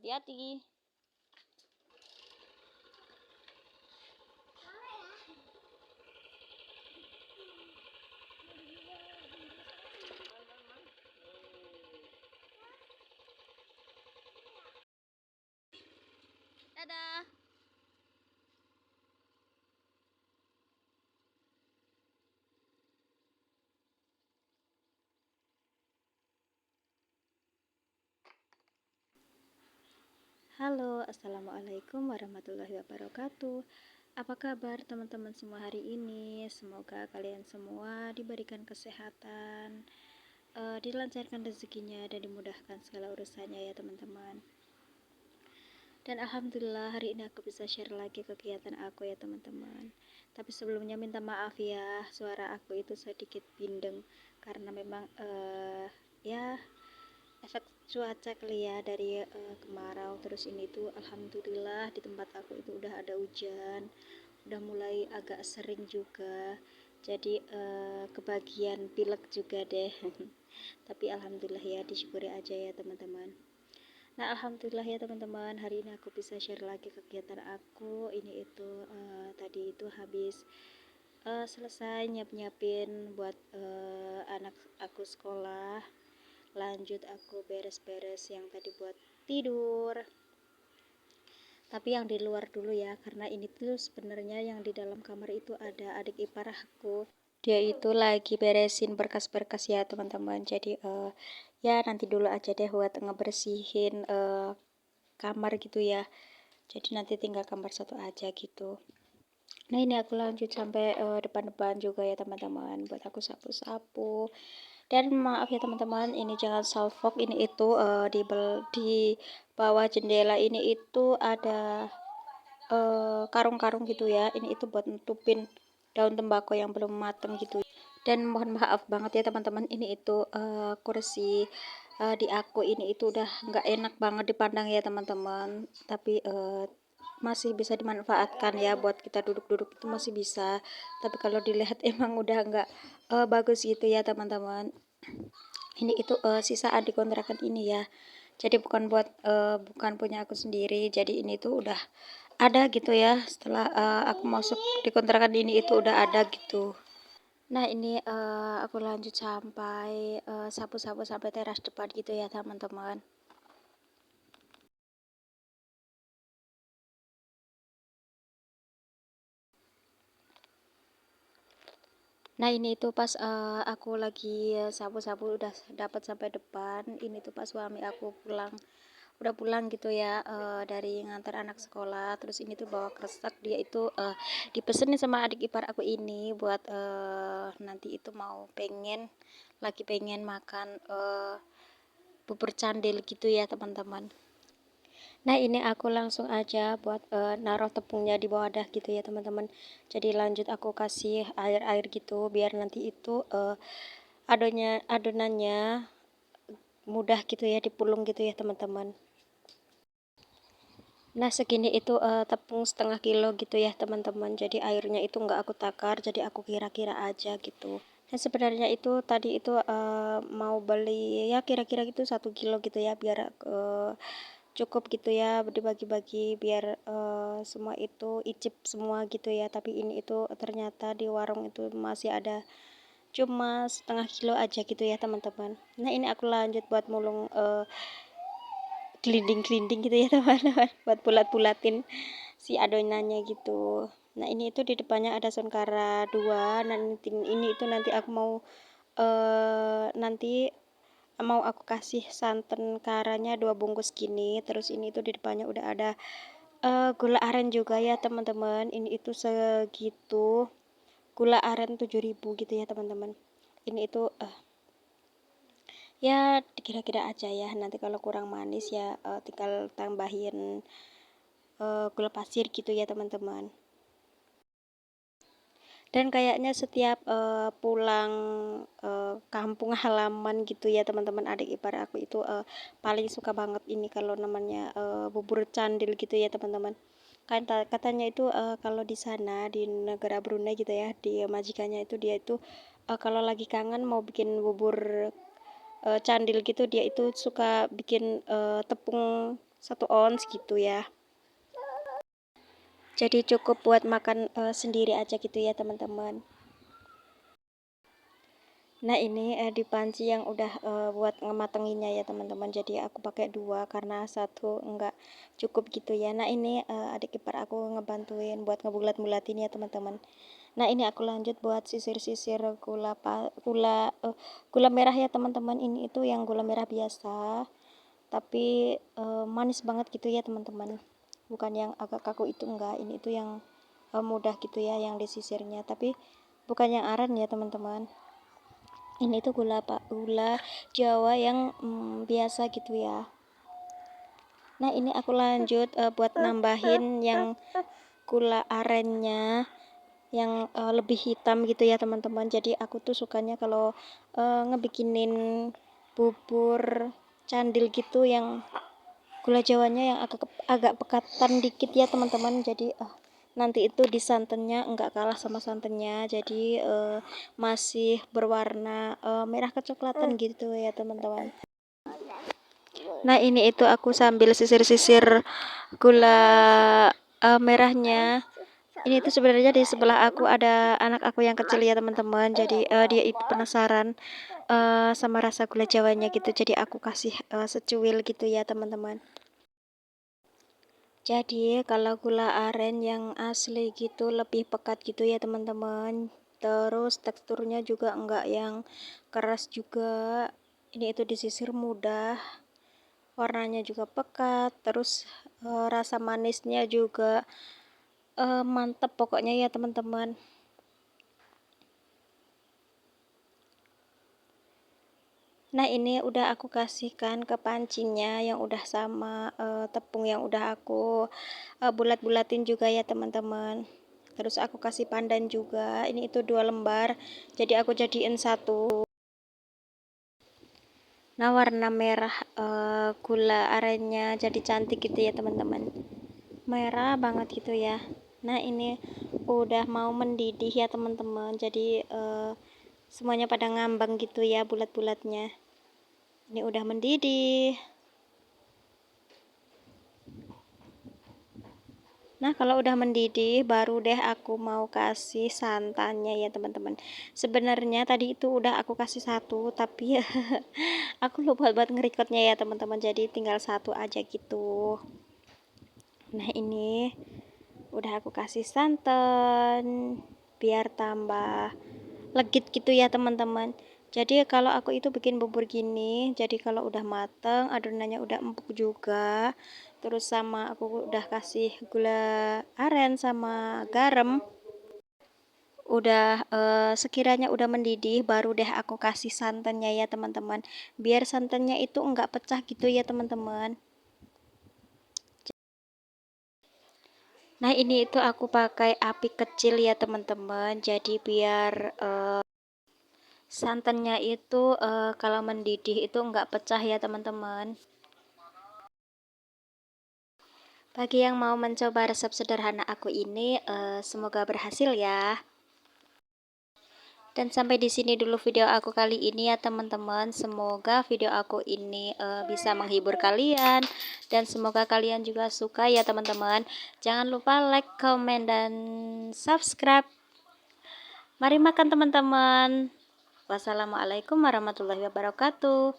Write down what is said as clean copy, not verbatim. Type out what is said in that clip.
Hati-hati. Dadah. Halo, assalamualaikum warahmatullahi wabarakatuh. Apa kabar teman-teman semua hari ini? Semoga kalian semua diberikan kesehatan, dilancarkan rezekinya, dan dimudahkan segala urusannya ya teman-teman. Dan alhamdulillah hari ini aku bisa share lagi kegiatan aku ya teman-teman. Tapi sebelumnya minta maaf ya, suara aku itu sedikit bindeng karena memang ya efek cuaca kali ya dari kemarau. Terus ini tuh alhamdulillah di tempat aku itu udah ada hujan, udah mulai agak sering juga, jadi kebagian pilek juga deh. Tapi alhamdulillah ya, disyukuri aja ya teman-teman. Nah alhamdulillah ya teman-teman, hari ini aku bisa share lagi kegiatan aku. Ini itu tadi itu habis selesai nyiapin buat anak aku sekolah, lanjut aku beres-beres yang tadi buat tidur. Tapi yang di luar dulu ya, karena ini tuh sebenarnya yang di dalam kamar itu ada adik ipar aku. Dia itu lagi beresin berkas-berkas ya teman-teman. Jadi ya nanti dulu aja deh buat ngebersihin kamar gitu ya. Jadi nanti tinggal kamar satu aja gitu. Nah ini aku lanjut sampai depan-depan juga ya teman-teman, buat aku sapu-sapu. Dan maaf ya teman-teman, ini jangan salfok, ini itu di bawah jendela ini itu ada karung-karung gitu ya. Ini itu buat nutupin daun tembakau yang belum mateng gitu. Dan mohon maaf banget ya teman-teman, ini itu kursi di aku ini itu udah nggak enak banget dipandang ya teman-teman. Tapi masih bisa dimanfaatkan ya, buat kita duduk-duduk itu masih bisa. Tapi kalau dilihat emang udah nggak bagus gitu ya teman-teman. Ini itu sisaan di kontrakan ini ya, jadi bukan punya aku sendiri. Jadi ini tuh udah ada gitu ya, setelah aku masuk di kontrakan ini itu udah ada gitu. Nah ini aku lanjut sampai sapu-sapu sampai teras depan gitu ya teman-teman. Nah ini tuh pas aku lagi sapu-sapu udah dapat sampai depan. Ini tuh pas suami aku udah pulang gitu ya, dari ngantar anak sekolah. Terus ini tuh bawa kresek, dia itu dipesenin sama adik ipar aku ini buat nanti itu lagi pengen makan bubur candil gitu ya teman-teman. Nah ini aku langsung aja buat naruh tepungnya di bawah dah gitu ya teman-teman. Jadi lanjut aku kasih air-air gitu biar nanti itu adonannya mudah gitu ya dipulung gitu ya teman-teman. Nah segini itu tepung setengah kilo gitu ya teman-teman. Jadi airnya itu nggak aku takar, jadi aku kira-kira aja gitu. Dan sebenarnya itu tadi itu mau beli ya kira-kira gitu 1 kilo gitu ya, biar cukup gitu ya, dibagi-bagi biar semua itu icip semua gitu ya. Tapi ini itu ternyata di warung itu masih ada cuma setengah kilo aja gitu ya teman-teman. Nah ini aku lanjut buat mulung gelinding-gelinding gitu ya teman-teman, buat bulat-bulatin si adonannya gitu. Nah ini itu di depannya ada sonkara 2. Nanti ini itu nanti aku mau nanti mau aku kasih santan karanya 2 bungkus gini. Terus ini itu di depannya udah ada gula aren juga ya teman-teman. Ini itu segitu, gula aren 7.000 gitu ya teman-teman. Ini itu ya kira-kira aja ya, nanti kalau kurang manis ya tinggal tambahin gula pasir gitu ya teman-teman. Dan kayaknya setiap pulang kampung halaman gitu ya teman-teman, adik ipar aku itu paling suka banget ini kalau namanya bubur candil gitu ya teman-teman. Kan katanya itu kalau di sana di negara Brunei gitu ya, di majikannya itu dia itu kalau lagi kangen mau bikin bubur candil gitu, dia itu suka bikin tepung 1 ons gitu ya. Jadi cukup buat makan sendiri aja gitu ya teman-teman. Nah ini di panci yang udah buat ngematenginnya ya teman-teman. Jadi aku pakai 2 karena 1 enggak cukup gitu ya. Nah ini adik ipar aku ngebantuin buat ngebulat-bulatin ya teman-teman. Nah ini aku lanjut buat sisir-sisir gula merah ya teman-teman. Ini itu yang gula merah biasa, tapi manis banget gitu ya teman-teman. Bukan yang agak kaku itu, enggak. Ini itu yang mudah gitu ya yang disisirnya, tapi bukan yang aren ya teman-teman. Ini tuh gula Jawa yang biasa gitu ya. Nah ini aku lanjut buat nambahin yang gula arennya yang lebih hitam gitu ya teman-teman. Jadi aku tuh sukanya kalau ngebikinin bubur candil gitu yang gula jawanya yang agak pekatan dikit ya teman-teman. Jadi nanti itu di santannya enggak kalah sama santannya, jadi masih berwarna merah kecoklatan gitu ya teman-teman. Nah ini itu aku sambil sisir-sisir gula merahnya. Ini tuh sebenarnya di sebelah aku ada anak aku yang kecil ya teman-teman. Jadi dia itu penasaran sama rasa gula jawanya gitu, jadi aku kasih secuil gitu ya teman-teman. Jadi kalau gula aren yang asli gitu lebih pekat gitu ya teman-teman. Terus teksturnya juga enggak yang keras juga. Ini itu disisir mudah. Warnanya juga pekat. Terus rasa manisnya juga mantap pokoknya ya teman-teman. Nah ini udah aku kasihkan ke pancinya yang udah sama tepung yang udah aku bulat-bulatin juga ya teman-teman. Terus aku kasih pandan juga. Ini itu 2 lembar, jadi aku jadiin 1. Nah warna merah gula arennya jadi cantik gitu ya teman-teman, merah banget gitu ya. Nah ini udah mau mendidih ya teman-teman, jadi semuanya pada ngambang gitu ya bulat-bulatnya. Ini udah mendidih. Nah kalau udah mendidih baru deh aku mau kasih santannya ya teman-teman. Sebenarnya tadi itu udah aku kasih 1, tapi aku lupa buat ngerekodnya ya teman-teman, jadi tinggal 1 aja gitu. Nah ini udah aku kasih santan biar tambah legit gitu ya teman-teman. Jadi kalau aku itu bikin bubur gini, jadi kalau udah mateng adonannya udah empuk juga, terus sama aku udah kasih gula aren sama garam, udah sekiranya udah mendidih baru deh aku kasih santannya ya teman-teman, biar santannya itu enggak pecah gitu ya teman-teman. Nah ini itu aku pakai api kecil ya teman-teman, jadi biar santannya itu kalau mendidih itu enggak pecah ya teman-teman. Bagi yang mau mencoba resep sederhana aku ini, semoga berhasil ya. Dan sampai di sini dulu video aku kali ini ya teman-teman. Semoga video aku ini bisa menghibur kalian dan semoga kalian juga suka ya teman-teman. Jangan lupa like, comment, dan subscribe. Mari makan teman-teman. Wassalamualaikum warahmatullahi wabarakatuh.